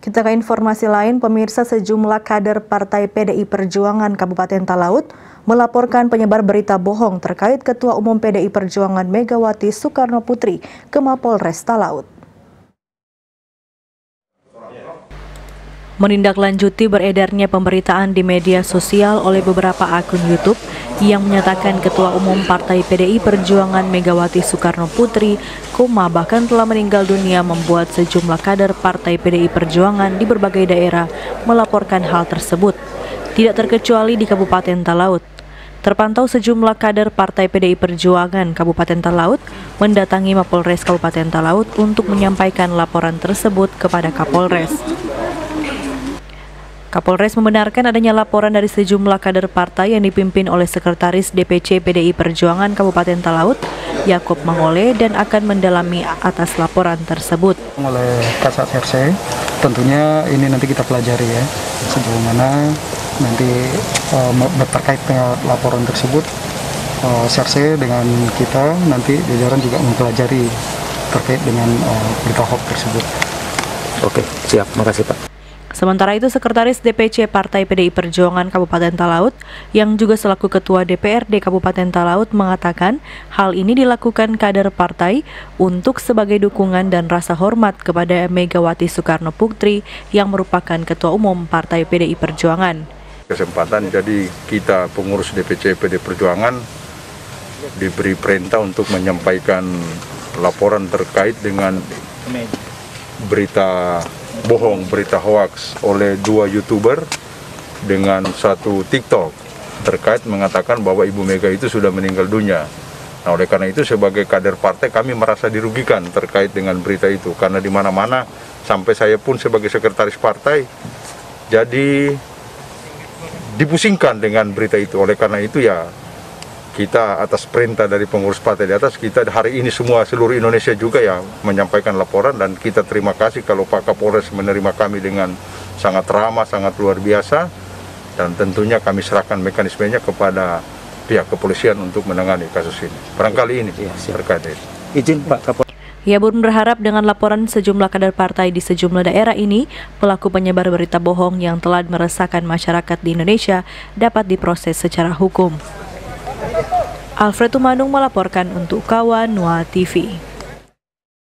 Kita ke informasi lain, pemirsa, sejumlah kader Partai PDI Perjuangan Kabupaten Talaut melaporkan penyebar berita bohong terkait Ketua Umum PDI Perjuangan Megawati Soekarno Putri ke Mapolres Talaut. Menindaklanjuti beredarnya pemberitaan di media sosial oleh beberapa akun YouTube yang menyatakan Ketua Umum Partai PDI Perjuangan Megawati Soekarno Putri koma bahkan telah meninggal dunia, membuat sejumlah kader Partai PDI Perjuangan di berbagai daerah melaporkan hal tersebut, tidak terkecuali di Kabupaten Talaut. Terpantau sejumlah kader Partai PDI Perjuangan Kabupaten Talaut mendatangi Mapolres Kabupaten Talaut untuk menyampaikan laporan tersebut kepada Kapolres. Kapolres membenarkan adanya laporan dari sejumlah kader partai yang dipimpin oleh Sekretaris DPC PDI Perjuangan Kabupaten Talaut, Yakob Mangole, dan akan mendalami atas laporan tersebut. Oleh Kasat RC, tentunya ini nanti kita pelajari ya, sejauh mana nanti terkait dengan laporan tersebut. RC dengan kita nanti jajaran juga mempelajari terkait dengan berita hoax tersebut. Oke, siap. Makasih Pak. Sementara itu, Sekretaris DPC Partai PDI Perjuangan Kabupaten Talaut yang juga selaku Ketua DPRD Kabupaten Talaut mengatakan hal ini dilakukan kader partai untuk sebagai dukungan dan rasa hormat kepada Megawati Soekarno Putri yang merupakan Ketua Umum Partai PDI Perjuangan. Kesempatan, jadi kita pengurus DPC PDI Perjuangan diberi perintah untuk menyampaikan laporan terkait dengan berita bohong, berita hoaks oleh 2 YouTuber dengan 1 TikTok terkait mengatakan bahwa Ibu Mega itu sudah meninggal dunia. Nah, oleh karena itu sebagai kader partai kami merasa dirugikan terkait dengan berita itu, karena di mana-mana sampai saya pun sebagai sekretaris partai jadi dipusingkan dengan berita itu. Oleh karena itu ya kita atas perintah dari pengurus partai di atas, kita hari ini semua seluruh Indonesia juga ya menyampaikan laporan, dan kita terima kasih kalau Pak Kapolres menerima kami dengan sangat ramah, sangat luar biasa, dan tentunya kami serahkan mekanismenya kepada pihak kepolisian untuk menangani kasus ini. Barangkali ini terkait ini. Izin Pak Kapolres. Ia pun berharap dengan laporan sejumlah kader partai di sejumlah daerah ini, pelaku penyebar berita bohong yang telah meresahkan masyarakat di Indonesia dapat diproses secara hukum. Alfred Tumanung melaporkan untuk Kawan Nuha TV.